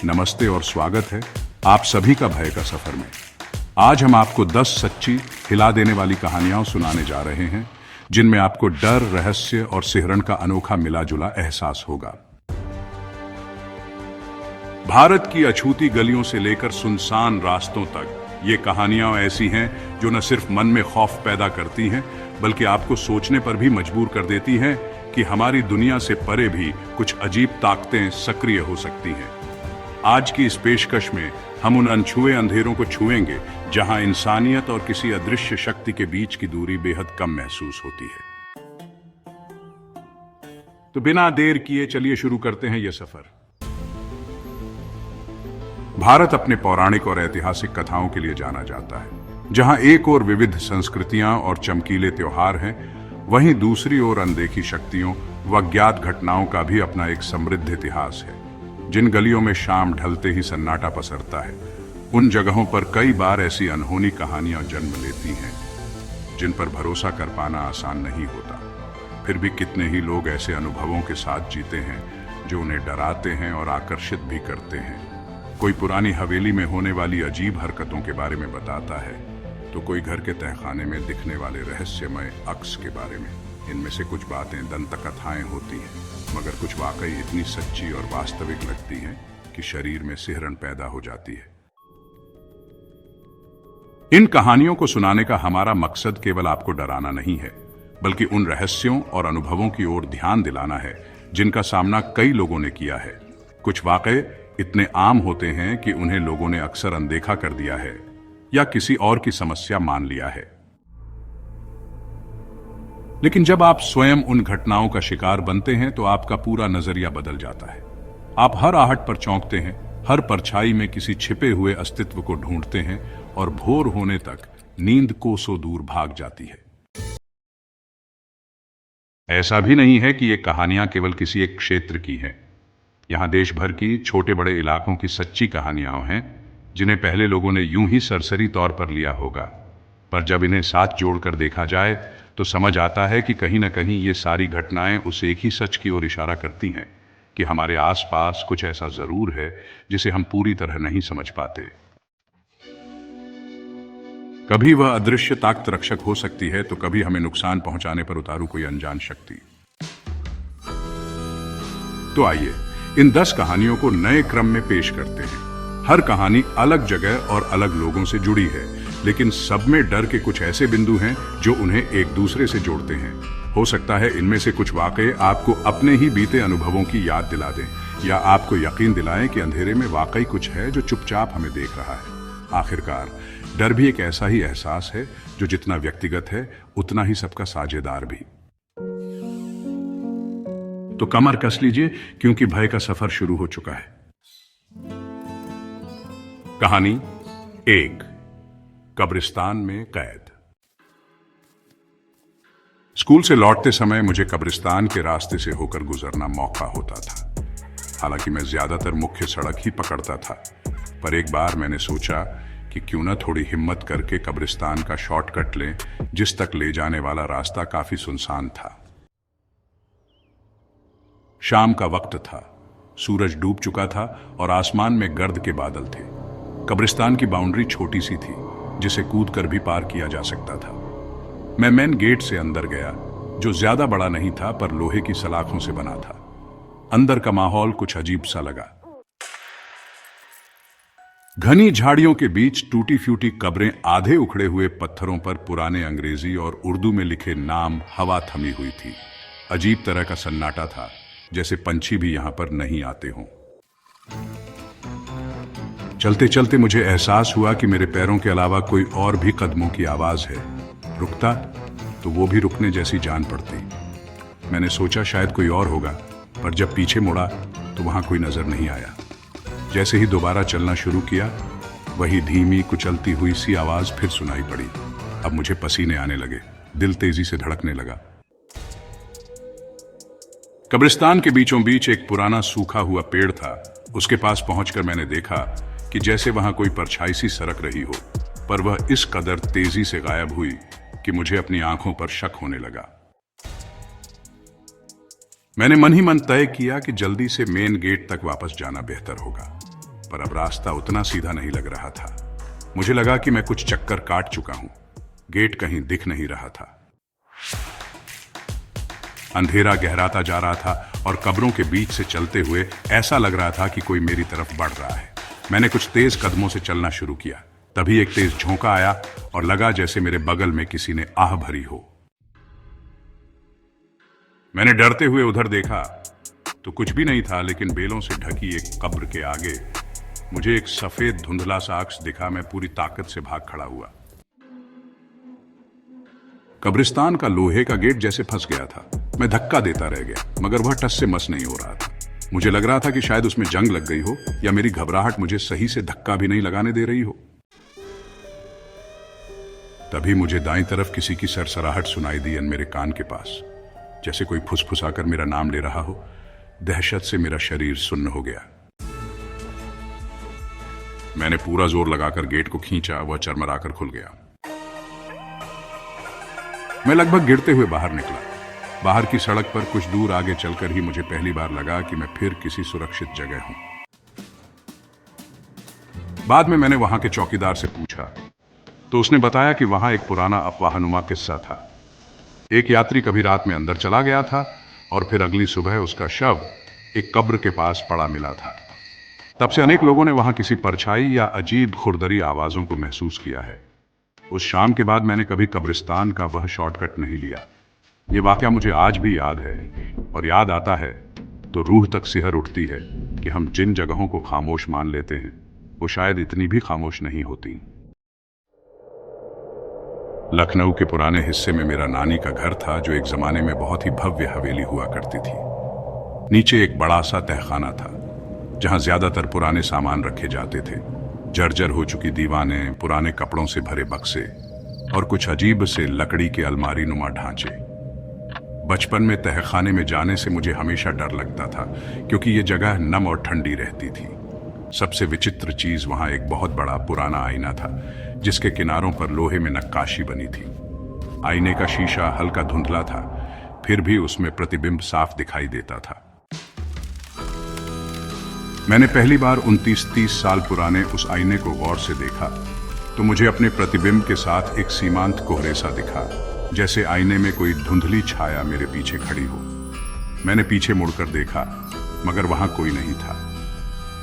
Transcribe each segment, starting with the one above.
नमस्ते और स्वागत है आप सभी का भय का सफर में। आज हम आपको 10 सच्ची हिला देने वाली कहानियां सुनाने जा रहे हैं जिनमें आपको डर, रहस्य और सिहरन का अनोखा मिला जुला एहसास होगा। भारत की अछूती गलियों से लेकर सुनसान रास्तों तक ये कहानियां ऐसी हैं जो न सिर्फ मन में खौफ पैदा करती हैं बल्कि आपको सोचने पर भी मजबूर कर देती हैं कि हमारी दुनिया से परे भी कुछ अजीब ताकतें सक्रिय हो सकती हैं। आज की इस पेशकश में हम उन अनछुए अंधेरों को छुएंगे जहां इंसानियत और किसी अदृश्य शक्ति के बीच की दूरी बेहद कम महसूस होती है। तो बिना देर किए चलिए शुरू करते हैं यह सफर। भारत अपने पौराणिक और ऐतिहासिक कथाओं के लिए जाना जाता है। जहां एक ओर विविध संस्कृतियां और चमकीले त्योहार हैं, वहीं दूसरी ओर अनदेखी शक्तियों व अज्ञात घटनाओं का भी अपना एक समृद्ध इतिहास है। जिन गलियों में शाम ढलते ही सन्नाटा पसरता है, उन जगहों पर कई बार ऐसी अनहोनी कहानियां जन्म लेती हैं जिन पर भरोसा कर पाना आसान नहीं होता। फिर भी कितने ही लोग ऐसे अनुभवों के साथ जीते हैं जो उन्हें डराते हैं और आकर्षित भी करते हैं। कोई पुरानी हवेली में होने वाली अजीब हरकतों के बारे में बताता है, तो कोई घर के तहखाने में दिखने वाले रहस्यमय अक्स के बारे में। इनमें से कुछ बातें दंतकथाएं होती हैं, मगर कुछ वाकई इतनी सच्ची और वास्तविक लगती हैं कि शरीर में सिहरन पैदा हो जाती है। इन कहानियों को सुनाने का हमारा मकसद केवल आपको डराना नहीं है, बल्कि उन रहस्यों और अनुभवों की ओर ध्यान दिलाना है जिनका सामना कई लोगों ने किया है। कुछ वाकई इतने आम होते हैं कि उन्हें लोगों ने अक्सर अनदेखा कर दिया है या किसी और की समस्या मान लिया है। लेकिन जब आप स्वयं उन घटनाओं का शिकार बनते हैं तो आपका पूरा नजरिया बदल जाता है। आप हर आहट पर चौंकते हैं, हर परछाई में किसी छिपे हुए अस्तित्व को ढूंढते हैं और भोर होने तक नींद कोसों दूर भाग जाती है। ऐसा भी नहीं है कि ये कहानियां केवल किसी एक क्षेत्र की हैं। यहां देश भर की छोटे बड़े इलाकों की सच्ची कहानियां हैं जिन्हें पहले लोगों ने यूं ही सरसरी तौर पर लिया होगा, पर जब इन्हें साथ जोड़कर देखा जाए तो समझ आता है कि कहीं न कहीं ये सारी घटनाएं उस एक ही सच की ओर इशारा करती हैं कि हमारे आसपास कुछ ऐसा जरूर है जिसे हम पूरी तरह नहीं समझ पाते। कभी वह अदृश्य ताकत रक्षक हो सकती है, तो कभी हमें नुकसान पहुंचाने पर उतारू कोई अनजान शक्ति। तो आइए इन 10 कहानियों को नए क्रम में पेश करते हैं। हर कहानी अलग जगह और अलग लोगों से जुड़ी है, लेकिन सब में डर के कुछ ऐसे बिंदु हैं जो उन्हें एक दूसरे से जोड़ते हैं। हो सकता है इनमें से कुछ वाकई आपको अपने ही बीते अनुभवों की याद दिला दें, या आपको यकीन दिलाएं कि अंधेरे में वाकई कुछ है जो चुपचाप हमें देख रहा है। आखिरकार डर भी एक ऐसा ही एहसास है जो जितना व्यक्तिगत है उतना ही सबका साझेदार भी। तो कमर कस लीजिए, क्योंकि भय का सफर शुरू हो चुका है। कहानी 1, कब्रिस्तान में कैद। स्कूल से लौटते समय मुझे कब्रिस्तान के रास्ते से होकर गुजरना मौका होता था। हालांकि मैं ज्यादातर मुख्य सड़क ही पकड़ता था, पर एक बार मैंने सोचा कि क्यों न थोड़ी हिम्मत करके कब्रिस्तान का शॉर्टकट लें, जिस तक ले जाने वाला रास्ता काफी सुनसान था। शाम का वक्त था, सूरज डूब चुका था और आसमान में गर्द के बादल थे। कब्रिस्तान की बाउंड्री छोटी सी थी जिसे कूदकर भी पार किया जा सकता था। मैं मेन गेट से अंदर गया, जो ज्यादा बड़ा नहीं था पर लोहे की सलाखों से बना था। अंदर का माहौल कुछ अजीब सा लगा। घनी झाड़ियों के बीच टूटी फूटी कब्रें, आधे उखड़े हुए पत्थरों पर पुराने अंग्रेजी और उर्दू में लिखे नाम, हवा थमी हुई थी। अजीब तरह का सन्नाटा था, जैसे पंछी भी यहां पर नहीं आते हों। चलते चलते मुझे एहसास हुआ कि मेरे पैरों के अलावा कोई और भी कदमों की आवाज है। रुकता तो वो भी रुकने जैसी जान पड़ती। मैंने सोचा शायद कोई और होगा, पर जब पीछे मुड़ा तो वहां कोई नजर नहीं आया। जैसे ही दोबारा चलना शुरू किया, वही धीमी कुचलती हुई सी आवाज फिर सुनाई पड़ी। अब मुझे पसीने आने लगे, दिल तेजी से धड़कने लगा। कब्रिस्तान के बीचों बीच एक पुराना सूखा हुआ पेड़ था। उसके पास पहुंचकर मैंने देखा कि जैसे वहां कोई परछाई सी सरक रही हो, पर वह इस कदर तेजी से गायब हुई कि मुझे अपनी आंखों पर शक होने लगा। मैंने मन ही मन तय किया कि जल्दी से मेन गेट तक वापस जाना बेहतर होगा। पर अब रास्ता उतना सीधा नहीं लग रहा था। मुझे लगा कि मैं कुछ चक्कर काट चुका हूं। गेट कहीं दिख नहीं रहा था। अंधेरा गहराता जा रहा था और कब्रों के बीच से चलते हुए ऐसा लग रहा था कि कोई मेरी तरफ बढ़ रहा है। मैंने कुछ तेज कदमों से चलना शुरू किया। तभी एक तेज झोंका आया और लगा जैसे मेरे बगल में किसी ने आह भरी हो। मैंने डरते हुए उधर देखा तो कुछ भी नहीं था, लेकिन बेलों से ढकी एक कब्र के आगे मुझे एक सफेद धुंधला सा अक्स दिखा। मैं पूरी ताकत से भाग खड़ा हुआ। कब्रिस्तान का लोहे का गेट जैसे फंस गया था। मैं धक्का देता रह गया, मगर वह टस से मस नहीं हो रहा था। मुझे लग रहा था कि शायद उसमें जंग लग गई हो, या मेरी घबराहट मुझे सही से धक्का भी नहीं लगाने दे रही हो। तभी मुझे दाईं तरफ किसी की सरसराहट सुनाई दी मेरे कान के पास, जैसे कोई फुसफुसाकर मेरा नाम ले रहा हो। दहशत से मेरा शरीर सुन्न हो गया। मैंने पूरा जोर लगाकर गेट को खींचा। वह चरमराकर खुल गया। मैं लगभग गिरते हुए बाहर निकला। बाहर की सड़क पर कुछ दूर आगे चलकर ही मुझे पहली बार लगा कि मैं फिर किसी सुरक्षित जगह हूं। बाद में मैंने वहां के चौकीदार से पूछा तो उसने बताया कि वहां एक पुराना अफवाहनुमा किस्सा था। एक यात्री कभी रात में अंदर चला गया था और फिर अगली सुबह उसका शव एक कब्र के पास पड़ा मिला था। तब से अनेक लोगों ने वहां किसी परछाई या अजीब खुरदरी आवाजों को महसूस किया है। उस शाम के बाद मैंने कभी कब्रिस्तान का वह शॉर्टकट नहीं लिया। ये वाकया मुझे आज भी याद है, और याद आता है तो रूह तक सिहर उठती है कि हम जिन जगहों को खामोश मान लेते हैं वो शायद इतनी भी खामोश नहीं होती। लखनऊ के पुराने हिस्से में मेरा नानी का घर था, जो एक जमाने में बहुत ही भव्य हवेली हुआ करती थी। नीचे एक बड़ा सा तहखाना था जहां ज्यादातर पुराने सामान रखे जाते थे। जर्जर हो चुकी दीवानें, पुराने कपड़ों से भरे बक्से और कुछ अजीब से लकड़ी के अलमारी नुमा ढांचे। बचपन में तहखाने में जाने से मुझे हमेशा डर लगता था, क्योंकि ये जगह नम और ठंडी रहती थी। सबसे विचित्र चीज वहां एक बहुत बड़ा पुराना आईना था, जिसके किनारों पर लोहे में नक्काशी बनी थी। आईने का शीशा हल्का धुंधला था, फिर भी उसमें प्रतिबिंब साफ दिखाई देता था। मैंने पहली बार 29-30 साल पुराने उस आईने को गौर से देखा तो मुझे अपने प्रतिबिंब के साथ एक सीमांत कोहरे सा दिखा, जैसे आईने में कोई धुंधली छाया मेरे पीछे खड़ी हो। मैंने पीछे मुड़कर देखा, मगर वहां कोई नहीं था।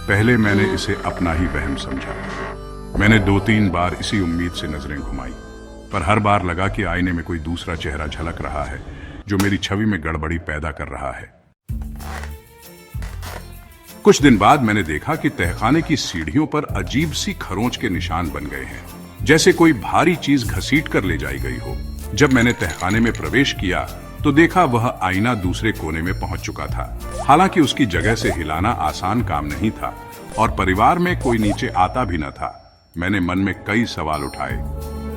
पहले मैंने इसे अपना ही वहम समझा। मैंने 2-3 बार इसी उम्मीद से नजरें घुमाई, पर हर बार लगा कि आईने में कोई दूसरा चेहरा झलक रहा है, जो मेरी छवि में गड़बड़ी पैदा कर रहा है। कुछ दिन बाद मैंने देखा कि तहखाने की सीढ़ियों पर अजीब सी खरोंच के निशान बन गए हैं, जैसे कोई भारी चीज घसीट कर ले जाई गई हो। जब मैंने तहखाने में प्रवेश किया तो देखा वह आईना दूसरे कोने में पहुंच चुका था। हालांकि उसकी जगह से हिलाना आसान काम नहीं था, और परिवार में कोई नीचे आता भी न था। मैंने मन में कई सवाल उठाए।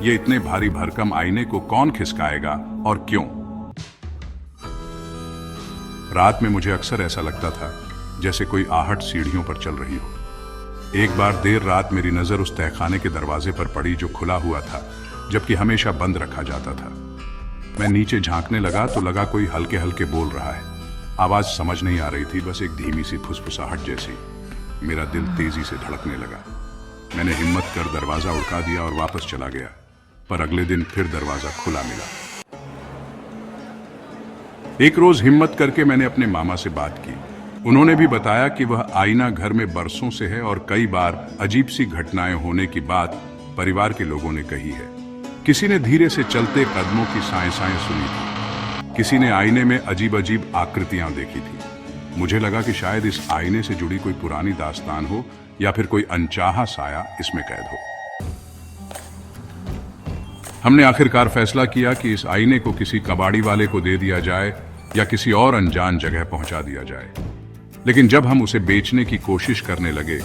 ये इतने भारी भरकम आईने को कौन खिसकाएगा और क्यों? रात में मुझे अक्सर ऐसा लगता था जैसे कोई आहट सीढ़ियों पर चल रही हो। एक बार देर रात मेरी नजर उस तहखाने के दरवाजे पर पड़ी, जो खुला हुआ था, जबकि हमेशा बंद रखा जाता था। मैं नीचे झांकने लगा तो लगा कोई हल्के हल्के बोल रहा है। आवाज समझ नहीं आ रही थी, बस एक धीमी सी फुसफुसाहट जैसी। मेरा दिल तेजी से धड़कने लगा। मैंने हिम्मत कर दरवाजा उड़का दिया और वापस चला गया, पर अगले दिन फिर दरवाजा खुला मिला। एक रोज हिम्मत करके मैंने अपने मामा से बात की। उन्होंने भी बताया कि वह आईना घर में बरसों से है और कई बार अजीब सी घटनाएं होने की बात परिवार के लोगों ने कही है। किसी ने धीरे से चलते कदमों की साएं-साएं सुनी थी। किसी ने आईने में अजीब अजीब आकृतियां देखी थी। मुझे लगा कि शायद इस आईने से जुड़ी कोई पुरानी दास्तान हो, या फिर कोई अनचाहा साया इसमें कैद हो। हमने आखिरकार फैसला किया कि इस आईने को किसी कबाड़ी वाले को दे दिया जाए या किसी और अनजान जगह पहुंचा दिया जाए। लेकिन जब हम उसे बेचने की कोशिश करने लगे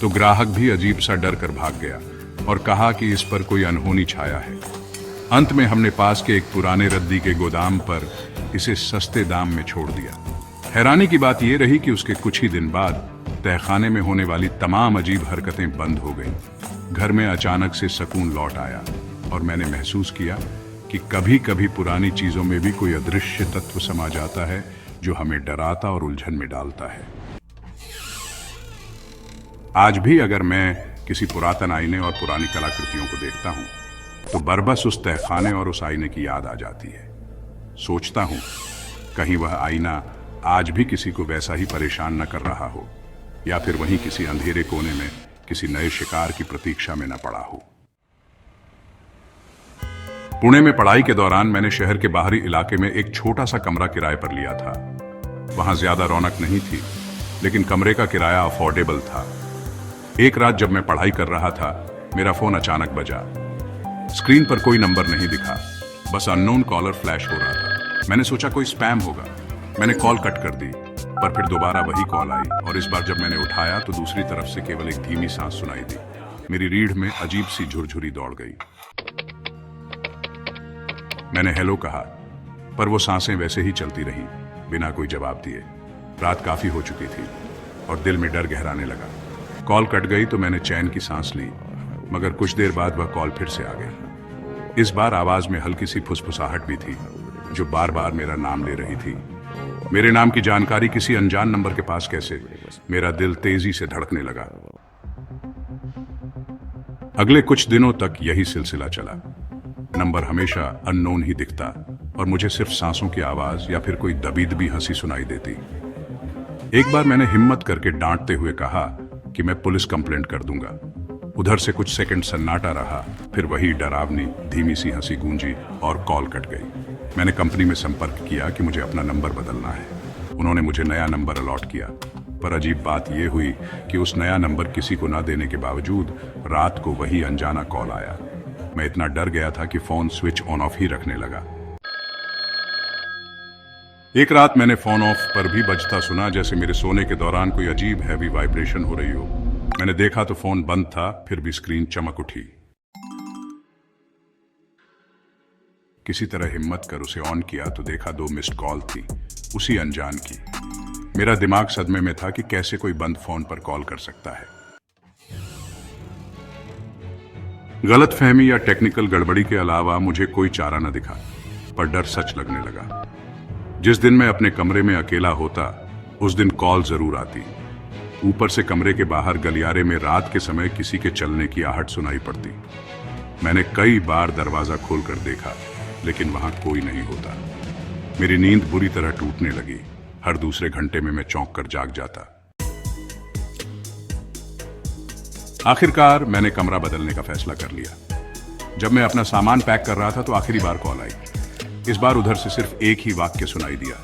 तो ग्राहक भी अजीब सा डर कर भाग गया और कहा कि इस पर कोई अनहोनी छाया है। अंत में हमने पास के एक पुराने रद्दी के गोदाम पर इसे सस्ते दाम में छोड़ दिया। हैरानी की बात यह रही कि उसके कुछ ही दिन बाद तहखाने में होने वाली तमाम अजीब हरकतें बंद हो गईं। घर में अचानक से सुकून लौट आया और मैंने महसूस किया कि कभी कभी पुरानी चीजों में भी कोई अदृश्य तत्व समा जाता है, जो हमें डराता और उलझन में डालता है। आज भी अगर मैं किसी पुरातन आईने और पुरानी कलाकृतियों को देखता हूं तो बरबस उस तहखाने और उस आईने की याद आ जाती है। सोचता हूं कहीं वह आईना आज भी किसी को वैसा ही परेशान न कर रहा हो, या फिर वहीं किसी अंधेरे कोने में किसी नए शिकार की प्रतीक्षा में न पड़ा हो। पुणे में पढ़ाई के दौरान मैंने शहर के बाहरी इलाके में एक छोटा सा कमरा किराए पर लिया था। वहां ज्यादा रौनक नहीं थी, लेकिन कमरे का किराया अफोर्डेबल था। एक रात जब मैं पढ़ाई कर रहा था, मेरा फोन अचानक बजा। स्क्रीन पर कोई नंबर नहीं दिखा, बस अननोन कॉलर फ्लैश हो रहा था। मैंने सोचा कोई स्पैम होगा। मैंने कॉल कट कर दी, पर फिर दोबारा वही कॉल आई, और इस बार जब मैंने उठाया तो दूसरी तरफ से केवल एक धीमी सांस सुनाई दी। मेरी रीढ़ में अजीब सी झुरझुरी दौड़ गई। मैंने हेलो कहा, पर वो सांसें वैसे ही चलती रहीं, बिना कोई जवाब दिए। रात काफी हो चुकी थी और दिल में डर गहराने लगा। कॉल कट गई तो मैंने चैन की सांस ली, मगर कुछ देर बाद वह कॉल फिर से आ गई। इस बार आवाज में हल्की सी फुसफुसाहट भी थी, जो बार बार मेरा नाम ले रही थी। मेरे नाम की जानकारी किसी अनजान नंबर के पास कैसे? मेरा दिल तेजी से धड़कने लगा। अगले कुछ दिनों तक यही सिलसिला चला। नंबर हमेशा अननोन ही दिखता और मुझे सिर्फ सांसों की आवाज या फिर कोई दबी हंसी सुनाई देती। एक बार मैंने हिम्मत करके डांटते हुए कहा कि मैं पुलिस कंप्लेंट कर दूंगा। उधर से कुछ सेकंड सन्नाटा रहा, फिर वही डरावनी धीमी सी हंसी गूंजी और कॉल कट गई। मैंने कंपनी में संपर्क किया कि मुझे अपना नंबर बदलना है। उन्होंने मुझे नया नंबर अलॉट किया, पर अजीब बात यह हुई कि उस नया नंबर किसी को न देने के बावजूद रात को वही अनजाना कॉल आया। मैं इतना डर गया था कि फोन स्विच ऑन ऑफ ही रखने लगा। एक रात मैंने फोन ऑफ पर भी बजता सुना, जैसे मेरे सोने के दौरान कोई अजीब हैवी वाइब्रेशन हो रही हो। मैंने देखा तो फोन बंद था, फिर भी स्क्रीन चमक उठी। किसी तरह हिम्मत कर उसे ऑन किया तो देखा 2 मिस्ड कॉल थी, उसी अनजान की। मेरा दिमाग सदमे में था कि कैसे कोई बंद फोन पर कॉल कर सकता है। गलतफहमी या टेक्निकल गड़बड़ी के अलावा मुझे कोई चारा न दिखा, पर डर सच लगने लगा। जिस दिन मैं अपने कमरे में अकेला होता, उस दिन कॉल जरूर आती। ऊपर से कमरे के बाहर गलियारे में रात के समय किसी के चलने की आहट सुनाई पड़ती। मैंने कई बार दरवाजा खोलकर देखा, लेकिन वहां कोई नहीं होता। मेरी नींद बुरी तरह टूटने लगी। हर दूसरे घंटे में मैं चौंक कर जाग जाता। आखिरकार मैंने कमरा बदलने का फैसला कर लिया। जब मैं अपना सामान पैक कर रहा था तो आखिरी बार कॉल आई। इस बार उधर से सिर्फ एक ही वाक्य सुनाई दिया,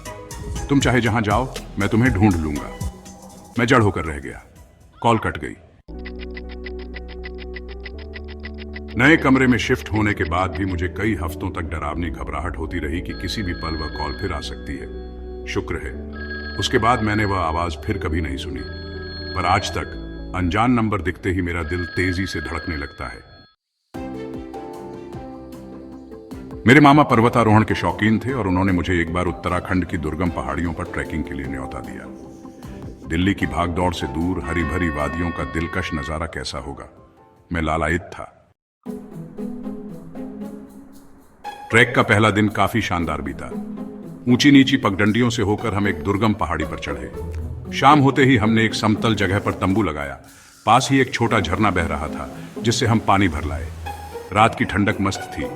तुम चाहे जहां जाओ, मैं तुम्हें ढूंढ लूंगा। मैं जड़ होकर रह गया। कॉल कट गई। नए कमरे में शिफ्ट होने के बाद भी मुझे कई हफ्तों तक डरावनी घबराहट होती रही कि किसी भी पल वह कॉल फिर आ सकती है। शुक्र है, उसके बाद मैंने वह आवाज फिर कभी नहीं सुनी, पर आज तक अनजान नंबर दिखते ही मेरा दिल तेजी से धड़कने लगता है। मेरे मामा पर्वतारोहण के शौकीन थे और उन्होंने मुझे एक बार उत्तराखंड की दुर्गम पहाड़ियों पर ट्रैकिंग के लिए न्योता दिया। दिल्ली की भागदौड़ से दूर हरी भरी वादियों का दिलकश नजारा कैसा होगा, मैं लालायित था। ट्रैक का पहला दिन काफी शानदार बीता। ऊंची नीची पगडंडियों से होकर हम एक दुर्गम पहाड़ी पर चढ़े। शाम होते ही हमने एक समतल जगह पर तंबू लगाया। पास ही एक छोटा झरना बह रहा था, जिससे हम पानी भर लाए। रात की ठंडक मस्त थी,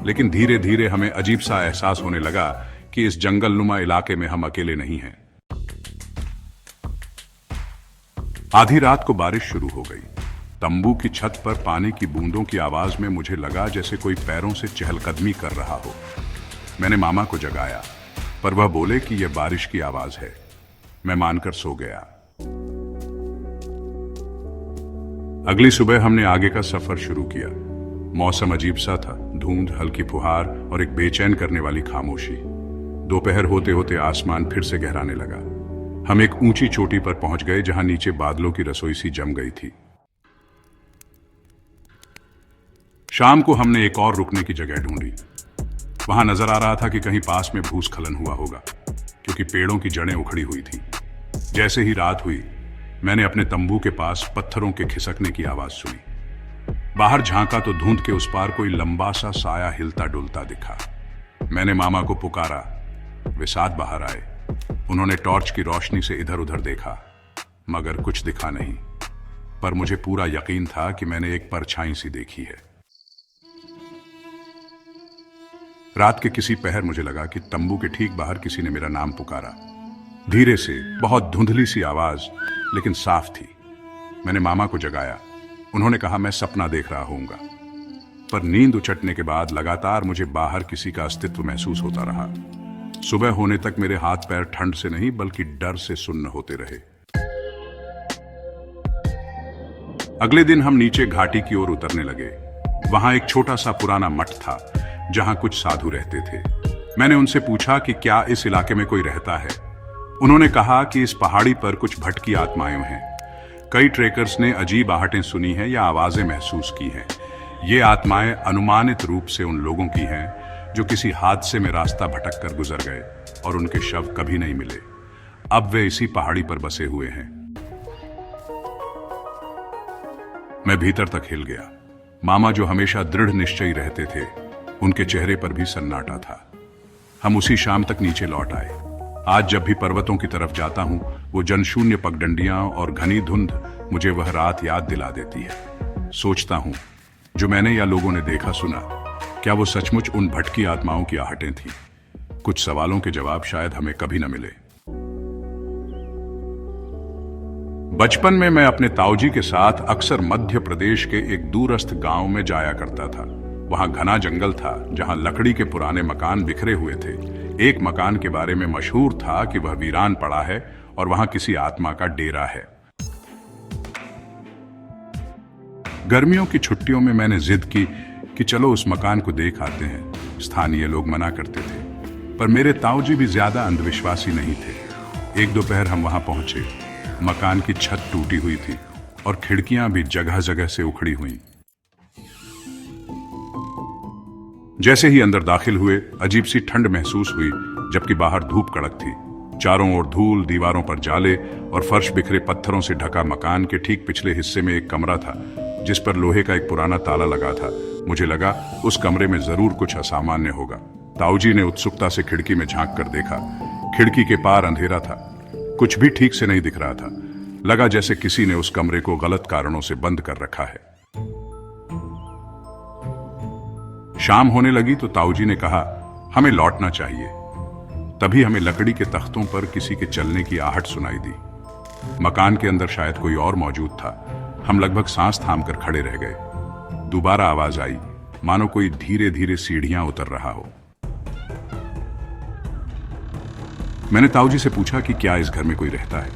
लेकिन धीरे धीरे हमें अजीब सा एहसास होने लगा कि इस जंगलनुमा इलाके में हम अकेले नहीं हैं। आधी रात को बारिश शुरू हो गई। तंबू की छत पर पानी की बूंदों की आवाज में मुझे लगा जैसे कोई पैरों से चहलकदमी कर रहा हो। मैंने मामा को जगाया, पर वह बोले कि यह बारिश की आवाज है। मैं मानकर सो गया। अगली सुबह हमने आगे का सफर शुरू किया। मौसम अजीब सा था, धुंध, हल्की फुहार और एक बेचैन करने वाली खामोशी। दोपहर होते होते आसमान फिर से गहराने लगा। हम एक ऊंची चोटी पर पहुंच गए, जहां नीचे बादलों की रसोई सी जम गई थी। शाम को हमने एक और रुकने की जगह ढूंढी। वहां नजर आ रहा था कि कहीं पास में भूस्खलन हुआ होगा, क्योंकि पेड़ों की जड़ें उखड़ी हुई थी। जैसे ही रात हुई, मैंने अपने तंबू के पास पत्थरों के खिसकने की आवाज सुनी। बाहर झांका तो धुंध के उस पार कोई लंबा सा साया हिलता डुलता दिखा। मैंने मामा को पुकारा। वे साथ बाहर आए। उन्होंने टॉर्च की रोशनी से इधर उधर देखा, मगर कुछ दिखा नहीं। पर मुझे पूरा यकीन था कि मैंने एक परछाई सी देखी है। रात के किसी पहर मुझे लगा कि तंबू के ठीक बाहर किसी ने मेरा नाम पुकारा, धीरे से, बहुत धुंधली सी आवाज, लेकिन साफ थी। मैंने मामा को जगाया। उन्होंने कहा मैं सपना देख रहा होऊंगा। पर नींद उचटने के बाद लगातार मुझे बाहर किसी का अस्तित्व महसूस होता रहा। सुबह होने तक मेरे हाथ पैर ठंड से नहीं बल्कि डर से सुन्न होते रहे। अगले दिन हम नीचे घाटी की ओर उतरने लगे। वहां एक छोटा सा पुराना मठ था जहां कुछ साधु रहते थे। मैंने उनसे पूछा कि क्या इस इलाके में कोई रहता है। उन्होंने कहा कि इस पहाड़ी पर कुछ भटकी आत्माएं हैं। कई ट्रेकर्स ने अजीब आहटें सुनी हैं या आवाजें महसूस की हैं। ये आत्माएं अनुमानित रूप से उन लोगों की हैं जो किसी हादसे में रास्ता भटक कर गुजर गए और उनके शव कभी नहीं मिले। अब वे इसी पहाड़ी पर बसे हुए हैं। मैं भीतर तक हिल गया। मामा जो हमेशा दृढ़ निश्चयी रहते थे, उनके चेहरे पर भी सन्नाटा था। हम उसी शाम तक नीचे लौट आए। आज जब भी पर्वतों की तरफ जाता हूं, वो जनशून्य पगडंडियां और घनी धुंध मुझे वह रात याद दिला देती है। सोचता हूं, जो मैंने या लोगों ने देखा सुना, क्या वो सचमुच उन भटकी आत्माओं की आहटें थीं? कुछ सवालों के जवाब शायद हमें कभी न मिले। बचपन में मैं अपने ताऊजी के साथ अक्सर मध्य प्रदेश के एक दूरस्थ गांव में जाया करता था। वहां घना जंगल था जहां लकड़ी के पुराने मकान बिखरे हुए थे। एक मकान के बारे में मशहूर था कि वह वीरान पड़ा है और वहां किसी आत्मा का डेरा है। गर्मियों की छुट्टियों में मैंने जिद की कि चलो उस मकान को देख आते हैं। स्थानीय लोग मना करते थे, पर मेरे ताऊजी भी ज्यादा अंधविश्वासी नहीं थे। एक दोपहर हम वहां पहुंचे। मकान की छत टूटी हुई थी और खिड़कियां भी जगह जगह से उखड़ी हुई। जैसे ही अंदर दाखिल हुए, अजीब सी ठंड महसूस हुई, जबकि बाहर धूप कड़क थी। चारों ओर धूल, दीवारों पर जाले और फर्श बिखरे पत्थरों से ढका। मकान के ठीक पिछले हिस्से में एक कमरा था जिस पर लोहे का एक पुराना ताला लगा था। मुझे लगा उस कमरे में जरूर कुछ असामान्य होगा। ताऊजी ने उत्सुकता से खिड़की में झांक कर देखा। खिड़की के पार अंधेरा था, कुछ भी ठीक से नहीं दिख रहा था। लगा जैसे किसी ने उस कमरे को गलत कारणों से बंद कर रखा है। शाम होने लगी तो ताऊजी ने कहा हमें लौटना चाहिए। तभी हमें लकड़ी के तख्तों पर किसी के चलने की आहट सुनाई दी। मकान के अंदर शायद कोई और मौजूद था। हम लगभग सांस थाम कर खड़े रह गए। दोबारा आवाज आई, मानो कोई धीरे धीरे सीढ़ियां उतर रहा हो। मैंने ताऊजी से पूछा कि क्या इस घर में कोई रहता है।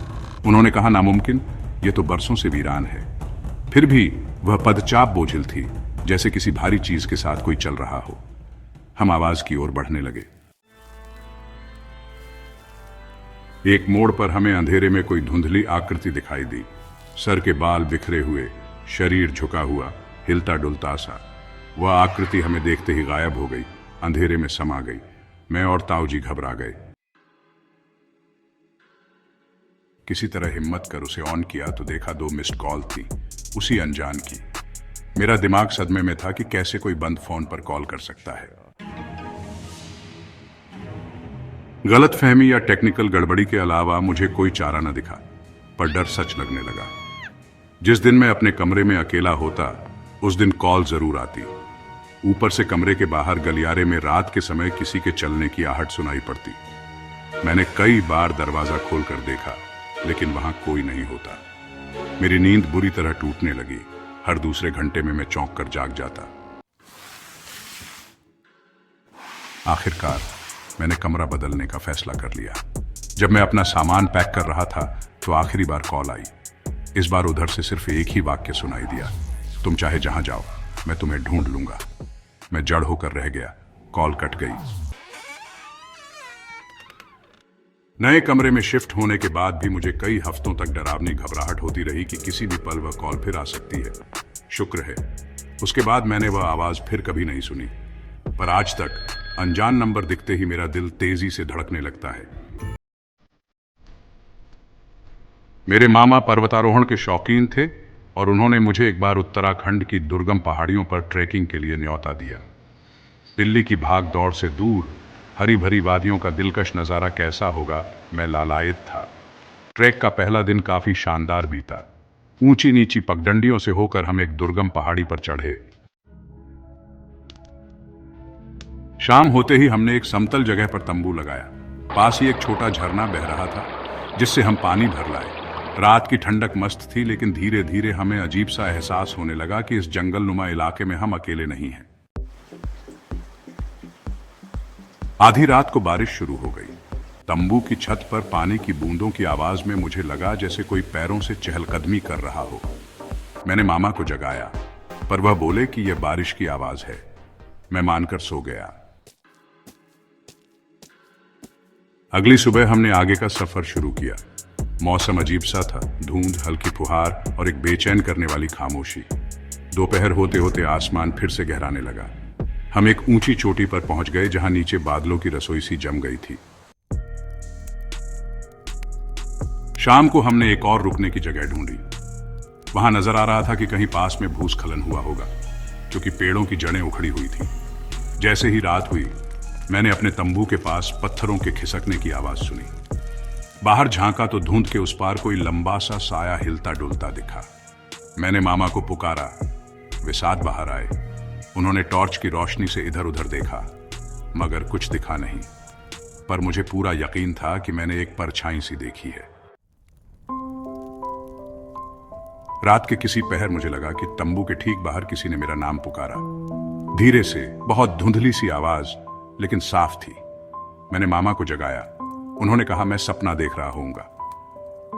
उन्होंने कहा नामुमकिन, ये तो बरसों से वीरान है। फिर भी वह पदचाप बोझिल थी, जैसे किसी भारी चीज के साथ कोई चल रहा हो। हम आवाज की ओर बढ़ने लगे। एक मोड़ पर हमें अंधेरे में कोई धुंधली आकृति दिखाई दी। सर के बाल बिखरे हुए, शरीर झुका हुआ, हिलता डुलता सा। वह आकृति हमें देखते ही गायब हो गई, अंधेरे में समा गई। मैं और ताऊजी घबरा गए। किसी तरह हिम्मत कर उसे ऑन किया तो देखा 2 मिस्ड कॉल थी, उसी अनजान की। मेरा दिमाग सदमे में था कि कैसे कोई बंद फोन पर कॉल कर सकता है। गलतफहमी या टेक्निकल गड़बड़ी के अलावा मुझे कोई चारा न दिखा, पर डर सच लगने लगा। जिस दिन मैं अपने कमरे में अकेला होता, उस दिन कॉल जरूर आती। ऊपर से कमरे के बाहर गलियारे में रात के समय किसी के चलने की आहट सुनाई पड़ती। मैंने कई बार दरवाजा खोलकर देखा, लेकिन वहां कोई नहीं होता। मेरी नींद बुरी तरह टूटने लगी। हर दूसरे घंटे में मैं चौंक कर जाग जाता। आखिरकार मैंने कमरा बदलने का फैसला कर लिया। जब मैं अपना सामान पैक कर रहा था तो आखिरी बार कॉल आई। इस बार उधर से सिर्फ एक ही वाक्य सुनाई दिया, तुम चाहे जहां जाओ, मैं तुम्हें ढूंढ लूंगा। मैं जड़ होकर रह गया। कॉल कट गई। नए कमरे में शिफ्ट होने के बाद भी मुझे कई हफ्तों तक डरावनी घबराहट होती रही कि किसी भी पल वह कॉल फिर आ सकती है। शुक्र है, उसके बाद मैंने वह आवाज फिर कभी नहीं सुनी। पर आज तक अनजान नंबर दिखते ही मेरा दिल तेजी से धड़कने लगता है। मेरे मामा पर्वतारोहण के शौकीन थे और उन्होंने मुझे एक बार उत्तराखंड की दुर्गम पहाड़ियों पर ट्रैकिंग के लिए न्योता दिया। दिल्ली की भाग दौड़ से दूर हरी भरी वादियों का दिलकश नज़ारा कैसा होगा, मैं लालायित था। ट्रैक का पहला दिन काफ़ी शानदार बीता। ऊंची नीची पगडंडियों से होकर हम एक दुर्गम पहाड़ी पर चढ़े। शाम होते ही हमने एक समतल जगह पर तंबू लगाया। पास ही एक छोटा झरना बह रहा था जिससे हम पानी भर लाए। रात की ठंडक मस्त थी, लेकिन धीरे धीरे हमें अजीब सा एहसास होने लगा कि इस जंगलनुमा इलाके में हम अकेले नहीं हैं। आधी रात को बारिश शुरू हो गई। तंबू की छत पर पानी की बूंदों की आवाज में मुझे लगा जैसे कोई पैरों से चहलकदमी कर रहा हो। मैंने मामा को जगाया, पर वह बोले कि यह बारिश की आवाज है। मैं मानकर सो गया। अगली सुबह हमने आगे का सफर शुरू किया। मौसम अजीब सा था, धुंध, हल्की फुहार और एक बेचैन करने वाली खामोशी। दोपहर होते होते आसमान फिर से गहराने लगा। हम एक ऊंची चोटी पर पहुंच गए जहां नीचे बादलों की रसोई सी जम गई थी। शाम को हमने एक और रुकने की जगह ढूंढी। वहां नजर आ रहा था कि कहीं पास में भूस्खलन हुआ होगा, क्योंकि पेड़ों की जड़ें उखड़ी हुई थी। जैसे ही रात हुई, मैंने अपने तंबू के पास पत्थरों के खिसकने की आवाज सुनी। बाहर झांका तो धुंध के उस पार कोई लंबा सा साया हिलता डुलता दिखा। मैंने मामा को पुकारा। वे साथ बाहर आए। उन्होंने टॉर्च की रोशनी से इधर उधर देखा, मगर कुछ दिखा नहीं। पर मुझे पूरा यकीन था कि मैंने एक परछाई सी देखी है। रात के किसी पहर मुझे लगा कि तंबू के ठीक बाहर किसी ने मेरा नाम पुकारा। धीरे से, बहुत धुंधली सी आवाज, लेकिन साफ थी। मैंने मामा को जगाया। उन्होंने कहा मैं सपना देख रहा होऊंगा।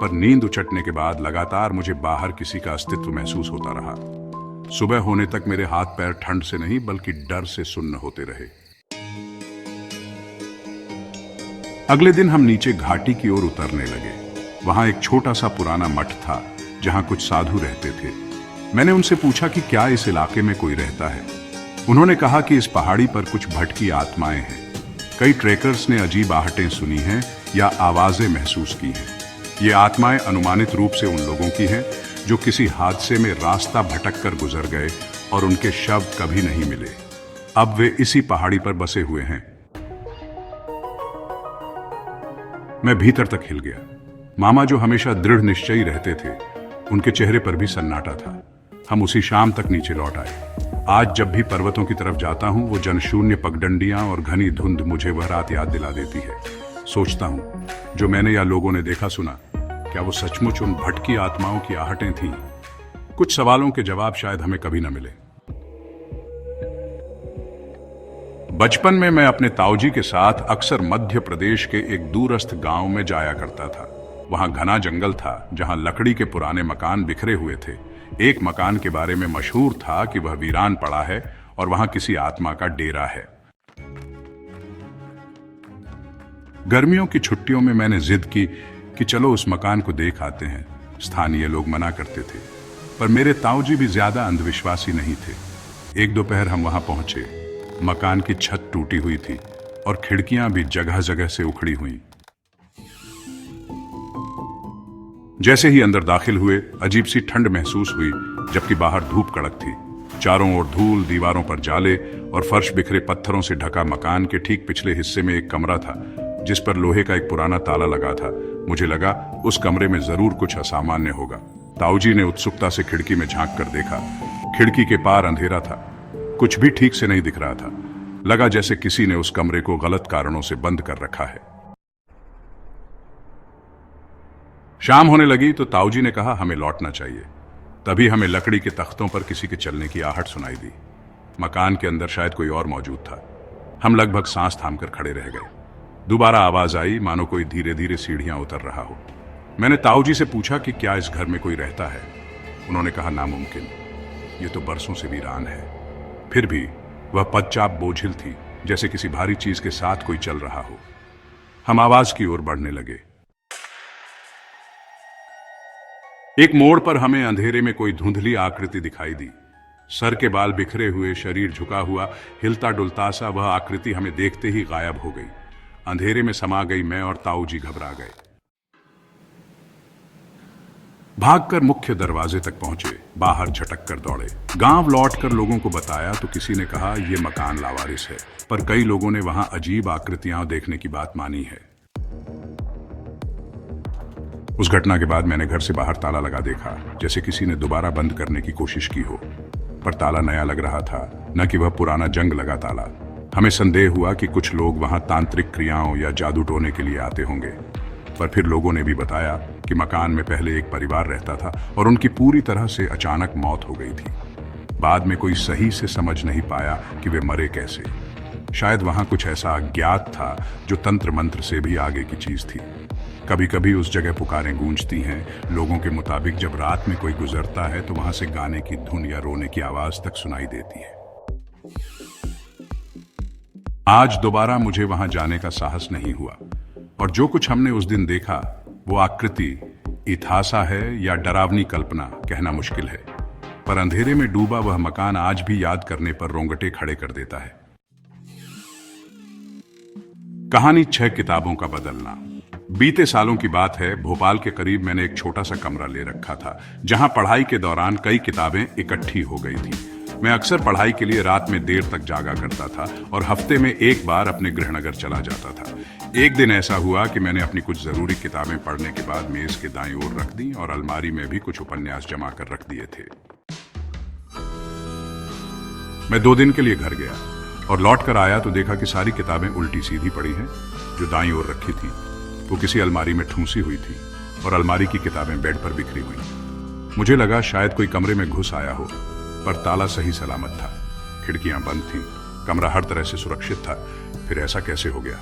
पर नींद उचटने के बाद लगातार मुझे बाहर किसी का अस्तित्व महसूस होता रहा। सुबह होने तक मेरे हाथ पैर ठंड से नहीं बल्कि डर से सुन्न होते रहे। अगले दिन हम नीचे घाटी की ओर उतरने लगे। वहां एक छोटा सा पुराना मठ था जहां कुछ साधु रहते थे। मैंने उनसे पूछा कि क्या इस इलाके में कोई रहता है। उन्होंने कहा कि इस पहाड़ी पर कुछ भटकी आत्माएं हैं। कई ट्रेकर्स ने अजीब आहटें सुनी हैं या आवाजें महसूस की हैं। ये आत्माएं अनुमानित रूप से उन लोगों की हैं जो किसी हादसे में रास्ता भटक कर गुजर गए और उनके शव कभी नहीं मिले। अब वे इसी पहाड़ी पर बसे हुए हैं। मैं भीतर तक हिल गया। मामा जो हमेशा दृढ़ निश्चयी रहते थे, उनके चेहरे पर भी सन्नाटा था। हम उसी शाम तक नीचे लौट आए। आज जब भी पर्वतों की तरफ जाता हूं, वो जनशून्य पगडंडियां और घनी धुंध मुझे वह रात याद दिला देती है। सोचता हूं, जो मैंने या लोगों ने देखा सुना, क्या वो सचमुच उन भटकी आत्माओं की आहटें थीं? कुछ सवालों के जवाब शायद हमें कभी न मिले। बचपन में मैं अपने ताऊजी के साथ अक्सर मध्य प्रदेश के एक दूरस्थ गांव में जाया करता था। वहां घना जंगल था जहां लकड़ी के पुराने मकान बिखरे हुए थे। एक मकान के बारे में मशहूर था कि वह वीरान पड़ा है और वहां किसी आत्मा का डेरा है। गर्मियों की छुट्टियों में मैंने जिद की कि चलो उस मकान को देख आते हैं। स्थानीय लोग मना करते थे, पर मेरे ताऊजी भी ज्यादा अंधविश्वासी नहीं थे। एक दोपहर हम वहां पहुंचे। मकान की छत टूटी हुई थी और खिड़कियां भी जगह जगह से उखड़ी हुई। जैसे ही अंदर दाखिल हुए, अजीब सी ठंड महसूस हुई, जबकि बाहर धूप कड़क थी। चारों ओर धूल, दीवारों पर जाले और फर्श बिखरे पत्थरों से ढका। मकान के ठीक पिछले हिस्से में एक कमरा था जिस पर लोहे का एक पुराना ताला लगा था। मुझे लगा उस कमरे में जरूर कुछ असामान्य होगा। ताऊजी ने उत्सुकता से खिड़की में झांक कर देखा। खिड़की के पार अंधेरा था, कुछ भी ठीक से नहीं दिख रहा था। लगा जैसे किसी ने उस कमरे को गलत कारणों से बंद कर रखा है। शाम होने लगी तो ताऊजी ने कहा हमें लौटना चाहिए। तभी हमें लकड़ी के तख्तों पर किसी के चलने की आहट सुनाई दी। मकान के अंदर शायद कोई और मौजूद था। हम लगभग सांस थामकर खड़े रह गए। दोबारा आवाज आई, मानो कोई धीरे धीरे सीढ़ियां उतर रहा हो। मैंने ताऊजी से पूछा कि क्या इस घर में कोई रहता है। उन्होंने कहा नामुमकिन, ये तो बरसों से वीरान है। फिर भी वह पदचाप बोझिल थी, जैसे किसी भारी चीज के साथ कोई चल रहा हो। हम आवाज की ओर बढ़ने लगे। एक मोड़ पर हमें अंधेरे में कोई धुंधली आकृति दिखाई दी। सर के बाल बिखरे हुए, शरीर झुका हुआ, हिलता डुलता सा। वह आकृति हमें देखते ही गायब हो गई। अंधेरे में समा गई। मैं और ताऊजी घबरा गए। भागकर मुख्य दरवाजे तक पहुंचे। बाहर झटक कर दौड़े। गांव लौटकर लोगों को बताया तो किसी ने कहा यह मकान लावारिस है, पर कई लोगों ने वहां अजीब आकृतियां देखने की बात मानी है। उस घटना के बाद मैंने घर से बाहर ताला लगा देखा, जैसे किसी ने दोबारा बंद करने की कोशिश की हो। पर ताला नया लग रहा था, न कि वह पुराना जंग लगा ताला। हमें संदेह हुआ कि कुछ लोग वहां तांत्रिक क्रियाओं या जादू टोने के लिए आते होंगे। पर फिर लोगों ने भी बताया कि मकान में पहले एक परिवार रहता था और उनकी पूरी तरह से अचानक मौत हो गई थी। बाद में कोई सही से समझ नहीं पाया कि वे मरे कैसे। शायद वहां कुछ ऐसा अज्ञात था जो तंत्र मंत्र से भी आगे की चीज थी। कभी कभी उस जगह पुकारें गूंजती हैं। लोगों के मुताबिक जब रात में कोई गुजरता है तो वहां से गाने की धुन या रोने की आवाज तक सुनाई देती है। आज दोबारा मुझे वहां जाने का साहस नहीं हुआ, और जो कुछ हमने उस दिन देखा वो आकृति इतिहासा है या डरावनी कल्पना कहना मुश्किल है। पर अंधेरे में डूबा वह मकान आज भी याद करने पर रोंगटे खड़े कर देता है। कहानी 6 किताबों का बदलना। बीते सालों की बात है, भोपाल के करीब मैंने एक छोटा सा कमरा ले रखा था, जहां पढ़ाई के दौरान कई किताबें इकट्ठी हो गई थी। मैं अक्सर पढ़ाई के लिए रात में देर तक जागा करता था और हफ्ते में एक बार अपने गृहनगर चला जाता था। एक दिन ऐसा हुआ कि मैंने अपनी कुछ जरूरी किताबें पढ़ने के बाद मेज के दाईं ओर रख दी और अलमारी में भी कुछ उपन्यास जमा कर रख दिए थे। मैं 2 दिन के लिए घर गया और लौट कर आया तो देखा कि सारी किताबें उल्टी सीधी पड़ी हैं। जो दाईं ओर रखी थी वो किसी अलमारी में ठूंसी हुई थी और अलमारी की किताबें बेड पर बिखरी हुई। मुझे लगा शायद कोई कमरे में घुस आया हो, पर ताला सही सलामत था, खिड़कियां बंद थीं, कमरा हर तरह से सुरक्षित था। फिर ऐसा कैसे हो गया?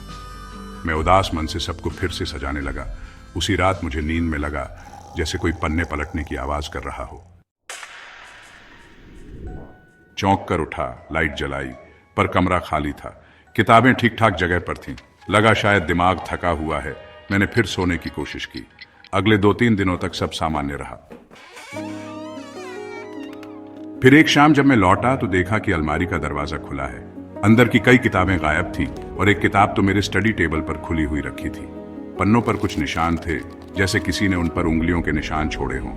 मैं उदास मन से सबको फिर से सजाने लगा। उसी रात मुझे नींद में लगा जैसे कोई पन्ने पलटने की आवाज कर रहा हो। चौंक कर उठा, लाइट जलाई, पर कमरा खाली था। किताबें ठीक ठाक जगह पर थीं। लगा शायद दिमाग थका हुआ है। मैंने फिर सोने की कोशिश की। अगले 2-3 दिनों तक सब सामान्य रहा। फिर एक शाम जब मैं लौटा तो देखा कि अलमारी का दरवाजा खुला है। अंदर की कई किताबें गायब थी और एक किताब तो मेरे स्टडी टेबल पर खुली हुई रखी थी। पन्नों पर कुछ निशान थे, जैसे किसी ने उन पर उंगलियों के निशान छोड़े हों।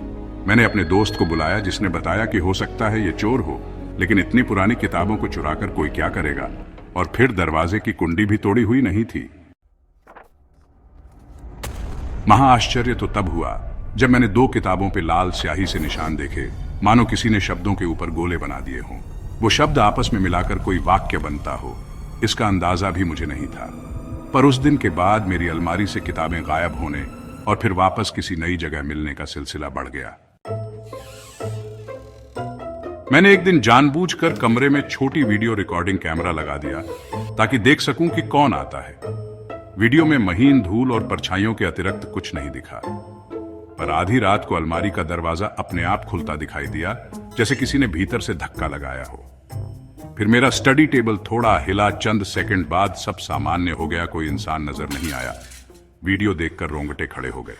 मैंने अपने दोस्त को बुलाया, जिसने बताया कि हो सकता है ये चोर हो, लेकिन इतनी पुरानी किताबों को चुराकर कोई क्या करेगा। और फिर दरवाजे की कुंडी भी तोड़ी हुई नहीं थी। महा आश्चर्य तो तब हुआ जब मैंने 2 किताबों पे लाल स्याही से निशान देखे, मानो किसी ने शब्दों के ऊपर गोले बना दिए हों। वो शब्द आपस में मिलाकर कोई वाक्य बनता हो, इसका अंदाजा भी मुझे नहीं था। पर उस दिन के बाद मेरी अलमारी से किताबें गायब होने और फिर वापस किसी नई जगह मिलने का सिलसिला बढ़ गया। मैंने एक दिन जानबूझकर कमरे में छोटी वीडियो रिकॉर्डिंग कैमरा लगा दिया ताकि देख सकूं कि कौन आता है। वीडियो में महीन धूल और परछाइयों के अतिरिक्त कुछ नहीं दिखा। पर आधी रात को अलमारी का दरवाजा अपने आप खुलता दिखाई दिया, जैसे किसी ने भीतर से धक्का लगाया हो। फिर मेरा स्टडी टेबल थोड़ा हिला। चंद सेकंड बाद सब सामान्य हो गया। कोई इंसान नजर नहीं आया। वीडियो देखकर रोंगटे खड़े हो गए।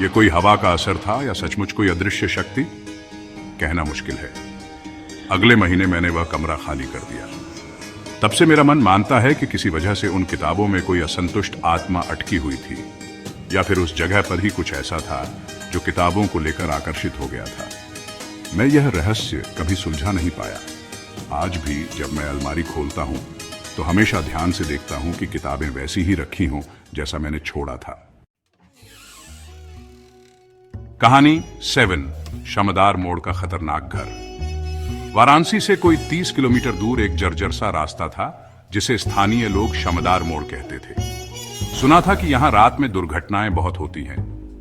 ये कोई हवा का असर था या सचमुच कोई अदृश्य शक्ति? कहना मुश्किल है। अगले महीने मैंने वह कमरा खाली कर दिया। तब से मेरा मन मानता है कि किसी वजह से उन किताबों में कोई असंतुष्ट आत्मा अटकी हुई थी, या फिर उस जगह पर ही कुछ ऐसा था जो किताबों को लेकर आकर्षित हो गया था। मैं यह रहस्य कभी सुलझा नहीं पाया। आज भी जब मैं अलमारी खोलता हूं तो हमेशा ध्यान से देखता हूं कि किताबें वैसी ही रखी हों जैसा मैंने छोड़ा था। कहानी 7, शमदार मोड़ का खतरनाक घर। वाराणसी से कोई 30 किलोमीटर दूर एक जर्जर सा रास्ता था जिसे स्थानीय लोग शमदार मोड़ कहते थे। सुना था कि यहां रात में दुर्घटनाएं बहुत होती हैं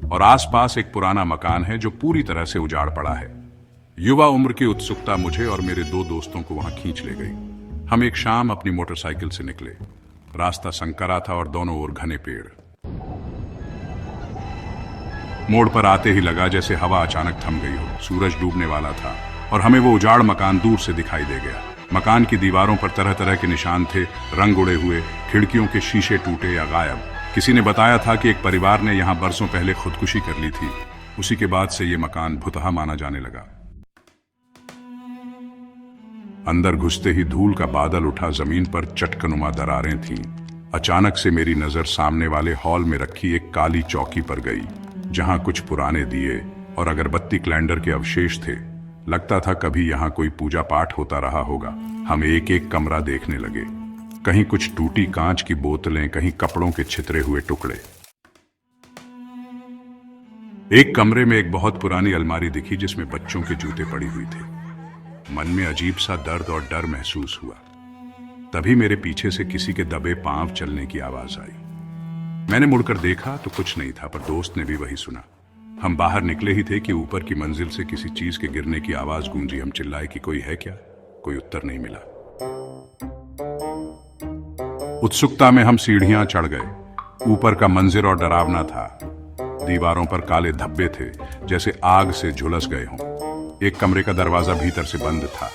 और आसपास एक पुराना मकान है जो पूरी तरह से उजाड़ पड़ा है। युवा उम्र की उत्सुकता मुझे और मेरे 2 दोस्तों को वहां खींच ले गई। हम एक शाम अपनी मोटरसाइकिल से निकले। रास्ता संकरा था और दोनों ओर घने पेड़। मोड़ पर आते ही लगा जैसे हवा अचानक थम गई हो। सूरज डूबने वाला था और हमें वो उजाड़ मकान दूर से दिखाई दे गया। मकान की दीवारों पर तरह तरह के निशान थे, रंग उड़े हुए, खिड़कियों के शीशे टूटे या गायब। किसी ने बताया था कि एक परिवार ने यहां बरसों पहले खुदकुशी कर ली थी। उसी के बाद से ये मकान भुतहा माना जाने लगा। अंदर घुसते ही धूल का बादल उठा। जमीन पर चटकनुमा दरारें थीं। अचानक से मेरी नजर सामने वाले हॉल में रखी एक काली चौकी पर गई, जहां कुछ पुराने दिए और अगरबत्ती कैलेंडर के अवशेष थे। लगता था कभी यहां कोई पूजा पाठ होता रहा होगा। हम एक एक कमरा देखने लगे। कहीं कुछ टूटी कांच की बोतलें, कहीं कपड़ों के छितरे हुए टुकड़े। एक कमरे में एक बहुत पुरानी अलमारी दिखी जिसमें बच्चों के जूते पड़ी हुई थे। मन में अजीब सा दर्द और डर महसूस हुआ। तभी मेरे पीछे से किसी के दबे पांव चलने की आवाज आई। मैंने मुड़कर देखा तो कुछ नहीं था, पर दोस्त ने भी वही सुना। हम बाहर निकले ही थे कि ऊपर की मंजिल से किसी चीज के गिरने की आवाज गूंजी। हम चिल्लाए कि कोई है क्या? कोई उत्तर नहीं मिला। उत्सुकता में हम सीढ़ियां चढ़ गए। ऊपर का मंजर और डरावना था। दीवारों पर काले धब्बे थे, जैसे आग से झुलस गए हों। एक कमरे का दरवाजा भीतर से बंद था।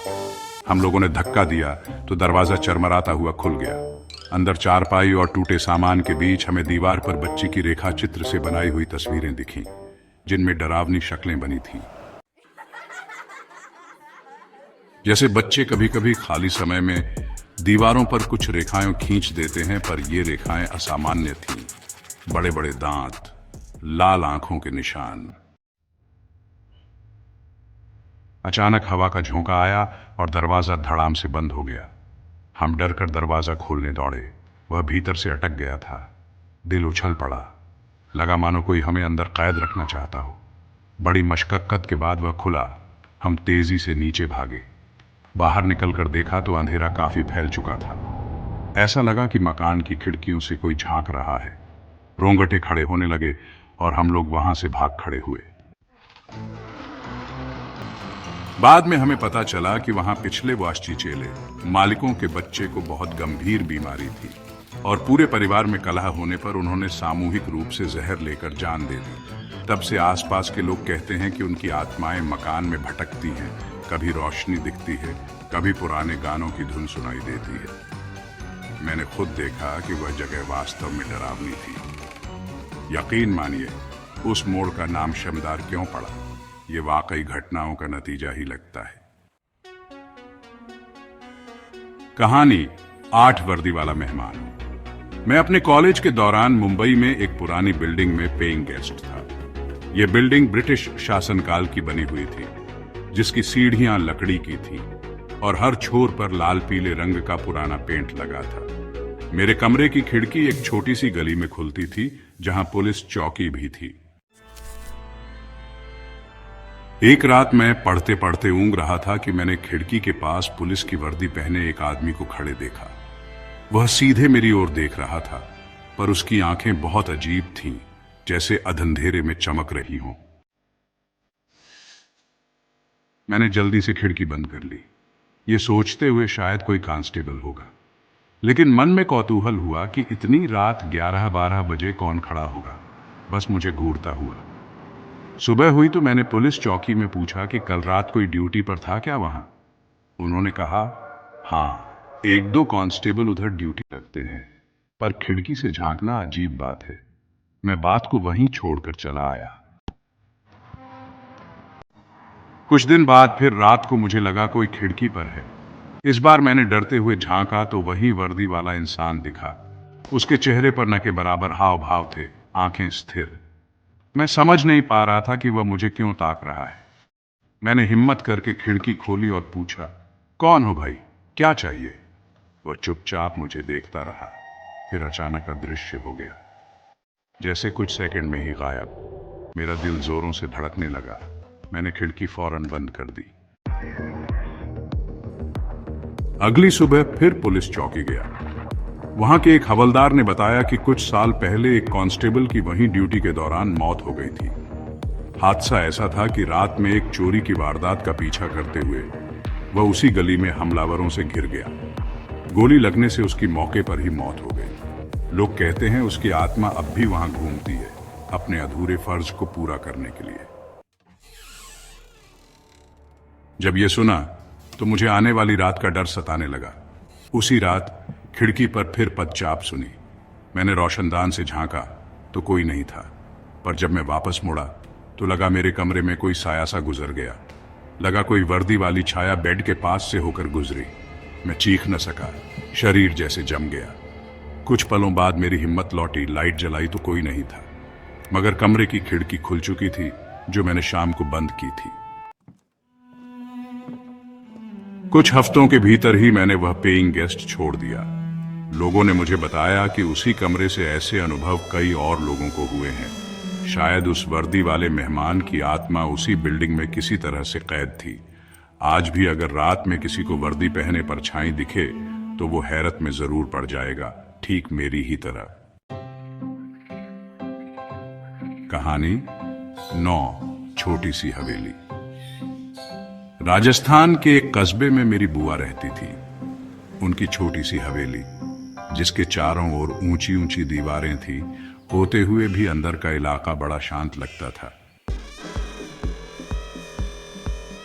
हम लोगों ने धक्का दिया तो दरवाजा चरमराता हुआ खुल गया। अंदर चारपाई और टूटे सामान के बीच हमें दीवार पर बच्ची की रेखा चित्र से बनाई हुई तस्वीरें दिखीं, जिनमें डरावनी शक्लें बनी थीं। जैसे बच्चे कभी कभी खाली समय में दीवारों पर कुछ रेखाएं खींच देते हैं, पर ये रेखाएं असामान्य थीं। बड़े बड़े दांत, लाल आंखों के निशान। अचानक हवा का झोंका आया और दरवाजा धड़ाम से बंद हो गया। हम डर कर दरवाजा खोलने दौड़े। वह भीतर से अटक गया था। दिल उछल पड़ा। लगा मानो कोई हमें अंदर कैद रखना चाहता हो। बड़ी मशक्कत के बाद वह खुला। हम तेजी से नीचे भागे। बाहर निकलकर देखा तो अंधेरा काफी फैल चुका था। ऐसा लगा कि मकान की खिड़कियों से कोई झांक रहा है। रोंगटे खड़े होने लगे और हम लोग वहां से भाग खड़े हुए। बाद में हमें पता चला कि वहां पिछले वास्ची चेले मालिकों के बच्चे को बहुत गंभीर बीमारी थी और पूरे परिवार में कलह होने पर उन्होंने सामूहिक रूप से जहर लेकर जान दे दी। तब से आसपास के लोग कहते हैं कि उनकी आत्माएं मकान में भटकती हैं। कभी रोशनी दिखती है, कभी पुराने गानों की धुन सुनाई देती है। मैंने खुद देखा कि वह जगह वास्तव में डरावनी थी। यकीन मानिए, उस मोड़ का नाम शमदार क्यों पड़ा, ये वाकई घटनाओं का नतीजा ही लगता है। कहानी 8 वर्दी वाला मेहमान। मैं अपने कॉलेज के दौरान मुंबई में एक पुरानी बिल्डिंग में पेइंग गेस्ट था। यह बिल्डिंग ब्रिटिश शासनकाल की बनी हुई थी, जिसकी सीढ़ियां लकड़ी की थीं और हर छोर पर लाल पीले रंग का पुराना पेंट लगा था। मेरे कमरे की खिड़की एक छोटी सी गली में खुलती थी, जहां पुलिस चौकी भी थी। एक रात मैं पढ़ते पढ़ते ऊँग रहा था कि मैंने खिड़की के पास पुलिस की वर्दी पहने एक आदमी को खड़े देखा। वह सीधे मेरी ओर देख रहा था, पर उसकी आंखें बहुत अजीब थीं, जैसे अधंधेरे में चमक रही हों। मैंने जल्दी से खिड़की बंद कर ली, ये सोचते हुए शायद कोई कांस्टेबल होगा। लेकिन मन में कौतूहल हुआ कि इतनी रात 11-12 बजे कौन खड़ा होगा। बस मुझे घूरता हुआ। सुबह हुई तो मैंने पुलिस चौकी में पूछा कि कल रात कोई ड्यूटी पर था क्या वहां। उन्होंने कहा, हाँ, 1-2 कांस्टेबल उधर ड्यूटी करते हैं, पर खिड़की से झांकना अजीब बात है। मैं बात को वहीं छोड़कर चला आया। कुछ दिन बाद फिर रात को मुझे लगा कोई खिड़की पर है। इस बार मैंने डरते हुए झांका तो वही वर्दी वाला इंसान दिखा। उसके चेहरे पर न के बराबर हाव भाव थे, आंखें स्थिर। मैं समझ नहीं पा रहा था कि वह मुझे क्यों ताक रहा है। मैंने हिम्मत करके खिड़की खोली और पूछा, कौन हो भाई, क्या चाहिए? वह चुपचाप मुझे देखता रहा, फिर अचानक अदृश्य हो गया, जैसे कुछ सेकंड में ही गायब। मेरा दिल जोरों से धड़कने लगा। मैंने खिड़की फौरन बंद कर दी। अगली सुबह फिर पुलिस चौकी गया। वहां के एक हवलदार ने बताया कि कुछ साल पहले एक कांस्टेबल की वहीं ड्यूटी के दौरान मौत हो गई थी। हादसा ऐसा था कि रात में एक चोरी की वारदात का पीछा करते हुए वह उसी गली में हमलावरों से घिर गया। गोली लगने से उसकी मौके पर ही मौत हो गई। लोग कहते हैं उसकी आत्मा अब भी वहां घूमती है, अपने अधूरे फर्ज को पूरा करने के लिए। जब यह सुना तो मुझे आने वाली रात का डर सताने लगा। उसी रात खिड़की पर फिर पदचाप सुनी। मैंने रोशनदान से झांका तो कोई नहीं था, पर जब मैं वापस मुड़ा तो लगा मेरे कमरे में कोई साया सा गुजर गया। लगा कोई वर्दी वाली छाया बेड के पास से होकर गुजरी। मैं चीख न सका, शरीर जैसे जम गया। कुछ पलों बाद मेरी हिम्मत लौटी। लाइट जलाई तो कोई नहीं था, मगर कमरे की खिड़की खुल चुकी थी, जो मैंने शाम को बंद की थी। कुछ हफ्तों के भीतर ही मैंने वह पेइंग गेस्ट छोड़ दिया। लोगों ने मुझे बताया कि उसी कमरे से ऐसे अनुभव कई और लोगों को हुए हैं। शायद उस वर्दी वाले मेहमान की आत्मा उसी बिल्डिंग में किसी तरह से कैद थी। आज भी अगर रात में किसी को वर्दी पहने परछाई दिखे तो वो हैरत में जरूर पड़ जाएगा, ठीक मेरी ही तरह। कहानी 9, छोटी सी हवेली। राजस्थान के एक कस्बे में मेरी बुआ रहती थी। उनकी छोटी सी हवेली, जिसके चारों ओर ऊंची ऊंची दीवारें थी, होते हुए भी अंदर का इलाका बड़ा शांत लगता था।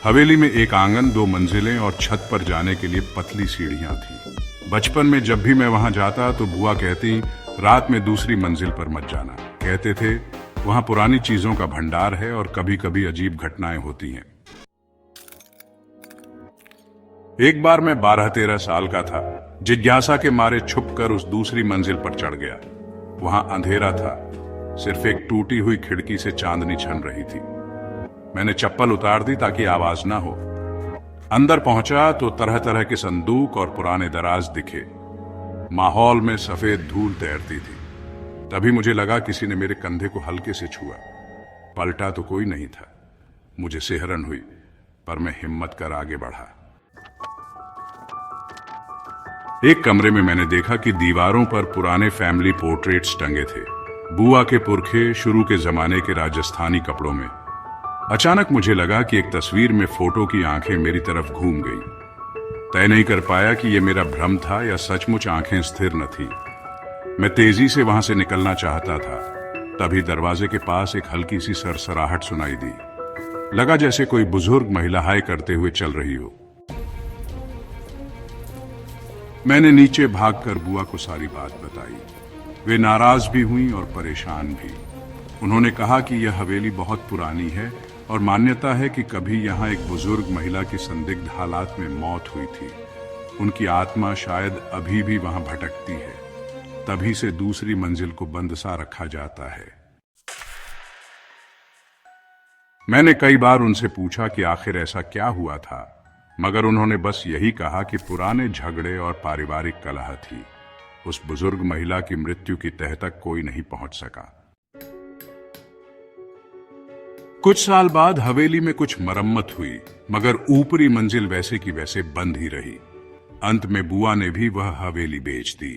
हवेली में एक आंगन, 2 मंजिलें और छत पर जाने के लिए पतली सीढ़ियां थी। बचपन में जब भी मैं वहां जाता तो बुआ कहती, रात में दूसरी मंजिल पर मत जाना। कहते थे वहां पुरानी चीजों का भंडार है और कभी कभी अजीब घटनाएं होती हैं। एक बार मैं 12-13 साल का था। जिज्ञासा के मारे छुपकर उस दूसरी मंजिल पर चढ़ गया। वहां अंधेरा था, सिर्फ एक टूटी हुई खिड़की से चांदनी छन रही थी। मैंने चप्पल उतार दी ताकि आवाज ना हो। अंदर पहुंचा तो तरह तरह के संदूक और पुराने दराज दिखे। माहौल में सफेद धूल तैरती थी। तभी मुझे लगा किसी ने मेरे कंधे को हल्के से छुआ। पलटा तो कोई नहीं था। मुझे सिहरन हुई, पर मैं हिम्मत कर आगे बढ़ा। एक कमरे में मैंने देखा कि दीवारों पर पुराने फैमिली पोर्ट्रेट्स टंगे थे, बुआ के पुरखे, शुरू के जमाने के राजस्थानी कपड़ों में। अचानक मुझे लगा कि एक तस्वीर में फोटो की आंखें मेरी तरफ घूम गई। तय नहीं कर पाया कि यह मेरा भ्रम था या सचमुच आंखें स्थिर न थी। मैं तेजी से वहां से निकलना चाहता था। तभी दरवाजे के पास एक हल्की सी सरसराहट सुनाई दी। लगा जैसे कोई बुजुर्ग महिला हाय करते हुए चल रही हो। मैंने नीचे भागकर बुआ को सारी बात बताई। वे नाराज भी हुई और परेशान भी। उन्होंने कहा कि यह हवेली बहुत पुरानी है और मान्यता है कि कभी यहाँ एक बुजुर्ग महिला की संदिग्ध हालात में मौत हुई थी। उनकी आत्मा शायद अभी भी वहां भटकती है। तभी से दूसरी मंजिल को बंद सा रखा जाता है। मैंने कई बार उनसे पूछा कि आखिर ऐसा क्या हुआ था, मगर उन्होंने बस यही कहा कि पुराने झगड़े और पारिवारिक कलह थी। उस बुजुर्ग महिला की मृत्यु की तह तक कोई नहीं पहुंच सका। कुछ साल बाद हवेली में कुछ मरम्मत हुई, मगर ऊपरी मंजिल वैसे की वैसे बंद ही रही। अंत में बुआ ने भी वह हवेली बेच दी।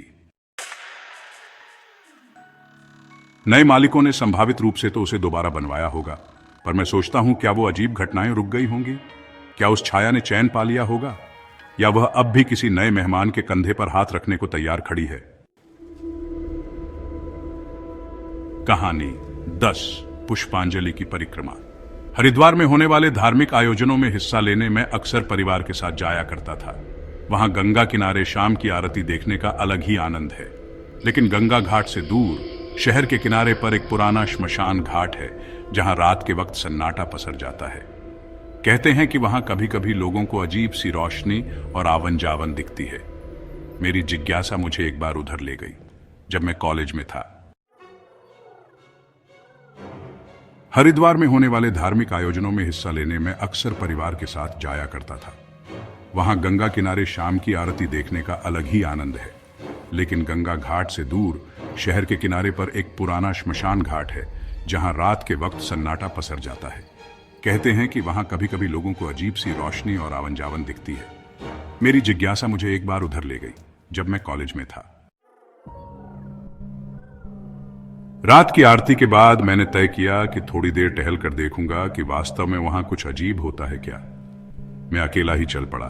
नए मालिकों ने संभावित रूप से तो उसे दोबारा बनवाया होगा, पर मैं सोचता हूं क्या वो अजीब घटनाएं रुक गई होंगी? क्या उस छाया ने चैन पा लिया होगा, या वह अब भी किसी नए मेहमान के कंधे पर हाथ रखने को तैयार खड़ी है? कहानी 10, पुष्पांजलि की परिक्रमा। हरिद्वार में होने वाले धार्मिक आयोजनों में हिस्सा लेने मैं अक्सर परिवार के साथ जाया करता था। वहां गंगा किनारे शाम की आरती देखने का अलग ही आनंद है। लेकिन गंगा घाट से दूर शहर के किनारे पर एक पुराना श्मशान घाट है, जहां रात के वक्त सन्नाटा पसर जाता है। कहते हैं कि वहां कभी कभी लोगों को अजीब सी रोशनी और आवन जावन दिखती है। मेरी जिज्ञासा मुझे एक बार उधर ले गई, जब मैं कॉलेज में था। हरिद्वार में होने वाले धार्मिक आयोजनों में हिस्सा लेने में अक्सर परिवार के साथ जाया करता था। वहां गंगा किनारे शाम की आरती देखने का अलग ही आनंद है। लेकिन गंगा घाट से दूर शहर के किनारे पर एक पुराना श्मशान घाट है, जहां रात के वक्त सन्नाटा पसर जाता है। कहते हैं कि वहां कभी कभी लोगों को अजीब सी रोशनी और आवन जावन दिखती है। मेरी जिज्ञासा मुझे एक बार उधर ले गई, जब मैं कॉलेज में था। रात की आरती के बाद मैंने तय किया कि थोड़ी देर टहल कर देखूंगा कि वास्तव में वहां कुछ अजीब होता है क्या। मैं अकेला ही चल पड़ा।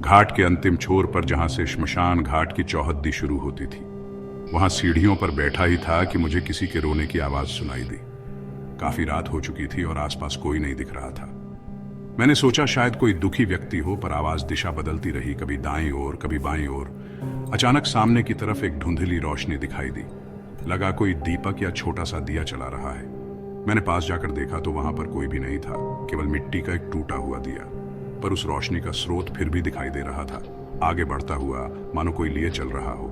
घाट के अंतिम छोर पर, जहां से श्मशान घाट की चौहद्दी शुरू होती थी, वहां सीढ़ियों पर बैठा ही था कि मुझे किसी के रोने की आवाज सुनाई दी। काफी रात हो चुकी थी और आसपास कोई नहीं दिख रहा था। मैंने सोचा शायद कोई दुखी व्यक्ति हो, पर आवाज दिशा बदलती रही, कभी दाईं ओर, कभी बाईं ओर। अचानक सामने की तरफ एक धुंधली रोशनी दिखाई दी। लगा कोई दीपक या छोटा सा दिया चला रहा है। मैंने पास जाकर देखा तो वहां पर कोई भी नहीं था, केवल मिट्टी का एक टूटा हुआ दिया। पर उस रोशनी का स्रोत फिर भी दिखाई दे रहा था, आगे बढ़ता हुआ, मानो कोई लिए चल रहा हो।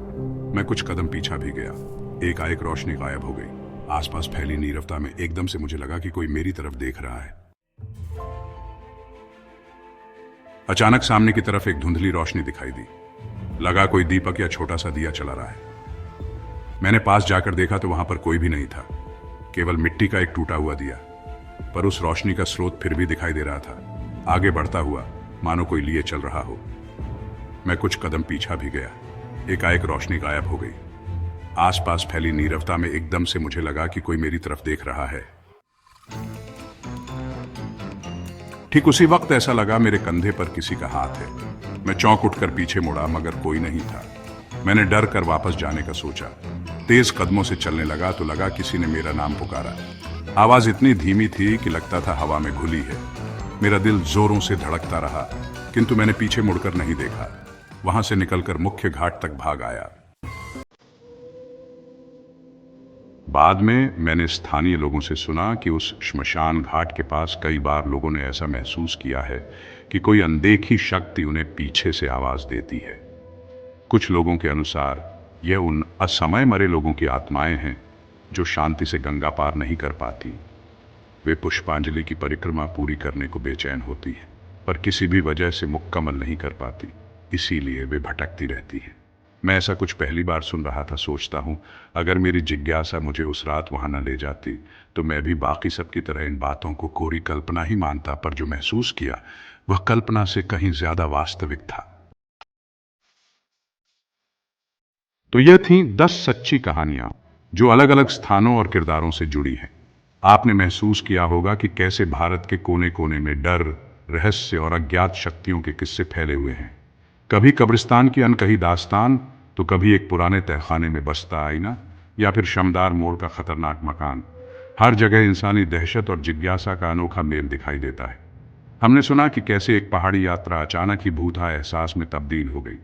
मैं कुछ कदम पीछा भी गया। एकाएक रोशनी गायब हो गई। आसपास फैली नीरवता में एकदम से मुझे लगा कि कोई मेरी तरफ देख रहा है। अचानक सामने की तरफ एक धुंधली रोशनी दिखाई दी। लगा कोई दीपक या छोटा सा दिया चला रहा है। मैंने पास जाकर देखा तो वहां पर कोई भी नहीं था। केवल मिट्टी का एक टूटा हुआ दिया, पर उस रोशनी का स्रोत फिर भी दिखाई दे रहा था, आगे बढ़ता हुआ मानो कोई लिए चल रहा हो। मैं कुछ कदम पीछा भी गया, एकाएक रोशनी गायब हो गई। आसपास फैली नीरवता में एकदम से मुझे लगा कि कोई मेरी तरफ देख रहा है। ठीक उसी वक्त ऐसा लगा मेरे कंधे पर किसी का हाथ है। मैं चौंक उठकर पीछे मुड़ा, मगर कोई नहीं था। मैंने डर कर वापस जाने का सोचा। तेज कदमों से चलने लगा तो लगा किसी ने मेरा नाम पुकारा। आवाज इतनी धीमी थी कि लगता था हवा में घुली है। मेरा दिल जोरों से धड़कता रहा, किंतु मैंने पीछे मुड़कर नहीं देखा। वहां से निकलकर मुख्य घाट तक भाग आया। बाद में मैंने स्थानीय लोगों से सुना कि उस श्मशान घाट के पास कई बार लोगों ने ऐसा महसूस किया है कि कोई अनदेखी शक्ति उन्हें पीछे से आवाज देती है। कुछ लोगों के अनुसार यह उन असमय मरे लोगों की आत्माएं हैं जो शांति से गंगा पार नहीं कर पाती। वे पुष्पांजलि की परिक्रमा पूरी करने को बेचैन होती हैं, पर किसी भी वजह से मुकम्मल नहीं कर पाती, इसीलिए वे भटकती रहती हैं। मैं ऐसा कुछ पहली बार सुन रहा था। सोचता हूँ अगर मेरी जिज्ञासा मुझे उस रात वहां न ले जाती तो मैं भी बाकी सबकी तरह इन बातों को कोरी कल्पना ही मानता, पर जो महसूस किया वह कल्पना से कहीं ज्यादा वास्तविक था। तो यह थी 10 सच्ची कहानियां जो अलग अलग स्थानों और किरदारों से जुड़ी हैं। आपने महसूस किया होगा कि कैसे भारत के कोने कोने में डर, रहस्य और अज्ञात शक्तियों के किस्से फैले हुए हैं। कभी कब्रिस्तान की अनकही दास्तान, तो कभी एक पुराने तहखाने में बसता आईना, या फिर शमदार मोड़ का खतरनाक मकान। हर जगह इंसानी दहशत और जिज्ञासा का अनोखा मेल दिखाई देता है। हमने सुना कि कैसे एक पहाड़ी यात्रा अचानक ही भूता एहसास में तब्दील हो गई,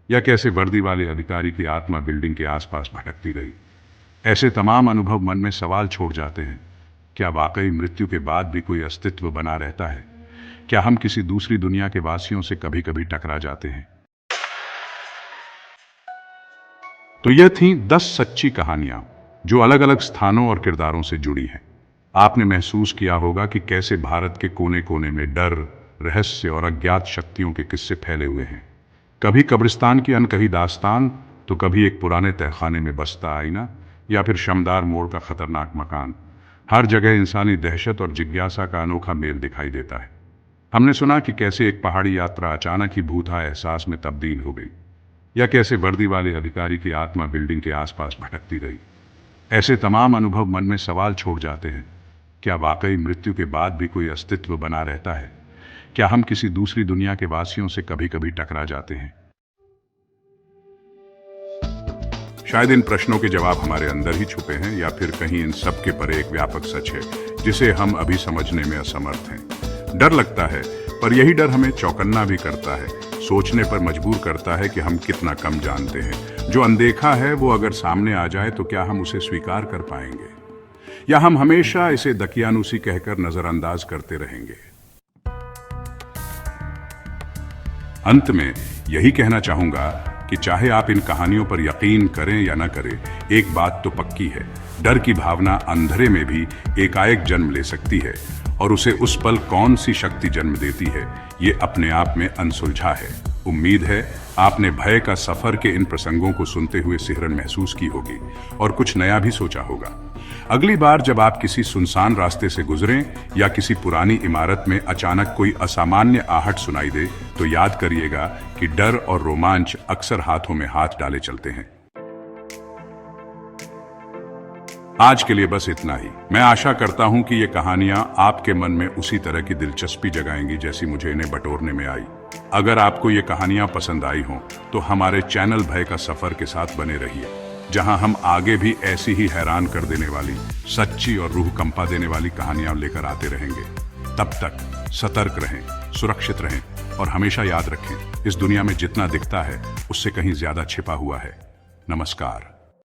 या कैसे वर्दी वाले अधिकारी की आत्मा बिल्डिंग के आसपास भटकती रही। ऐसे तमाम अनुभव मन में सवाल छोड़ जाते हैं, क्या वाकई मृत्यु के बाद भी कोई अस्तित्व बना रहता है? क्या हम किसी दूसरी दुनिया के वासियों से कभी कभी टकरा जाते हैं? तो यह थी 10 सच्ची कहानियां जो अलग अलग स्थानों और किरदारों से जुड़ी हैं। आपने महसूस किया होगा कि कैसे भारत के कोने कोने में डर, रहस्य और अज्ञात शक्तियों के किस्से फैले हुए हैं। कभी कब्रिस्तान की अनकही दास्तान, तो कभी एक पुराने तहखाने में बसता आईना, या फिर शमदार मोड़ का खतरनाक मकान। हर जगह इंसानी दहशत और जिज्ञासा का अनोखा मेल दिखाई देता है। हमने सुना कि कैसे एक पहाड़ी यात्रा अचानक ही भूता एहसास में तब्दील हो गई, या कैसे वर्दी वाले अधिकारी की आत्मा बिल्डिंग के आसपास भटकती रही। ऐसे तमाम अनुभव मन में सवाल छोड़ जाते हैं, क्या वाकई मृत्यु के बाद भी कोई अस्तित्व बना रहता है? क्या हम किसी दूसरी दुनिया के वासियों से कभी कभी टकरा जाते हैं? शायद इन प्रश्नों के जवाब हमारे अंदर ही छुपे हैं, या फिर कहीं इन सब के परे एक व्यापक सच है जिसे हम अभी समझने में असमर्थ हैं। डर लगता है, पर यही डर हमें चौकन्ना भी करता है, सोचने पर मजबूर करता है कि हम कितना कम जानते हैं। जो अनदेखा है वो अगर सामने आ जाए तो क्या हम उसे स्वीकार कर पाएंगे, या हम हमेशा इसे दकियानुसी कहकर नजरअंदाज करते रहेंगे? अंत में यही कहना चाहूंगा कि चाहे आप इन कहानियों पर यकीन करें या न करें, एक बात तो पक्की है, डर की भावना अंधेरे में भी एकाएक जन्म ले सकती है, और उसे उस पल कौन सी शक्ति जन्म देती है, ये अपने आप में अनसुलझा है। उम्मीद है आपने भय का सफर के इन प्रसंगों को सुनते हुए सिहरन महसूस की होगी और कुछ नया भी सोचा होगा। अगली बार जब आप किसी सुनसान रास्ते से गुजरें या किसी पुरानी इमारत में अचानक कोई असामान्य आहट सुनाई दे, तो याद करिएगा कि डर और रोमांच अक्सर हाथों में हाथ डाले चलते हैं। आज के लिए बस इतना ही। मैं आशा करता हूं कि ये कहानियां आपके मन में उसी तरह की दिलचस्पी जगाएंगी जैसी मुझे इन्हें बटोरने में आई। अगर आपको ये कहानियां पसंद आई हों तो हमारे चैनल भय का सफर के साथ बने रहिए, जहां हम आगे भी ऐसी ही हैरान कर देने वाली, सच्ची और रूह कंपा देने वाली कहानियां लेकर आते रहेंगे। तब तक सतर्क रहें, सुरक्षित रहें और हमेशा याद रखें, इस दुनिया में जितना दिखता है उससे कहीं ज्यादा छिपा हुआ है। नमस्कार।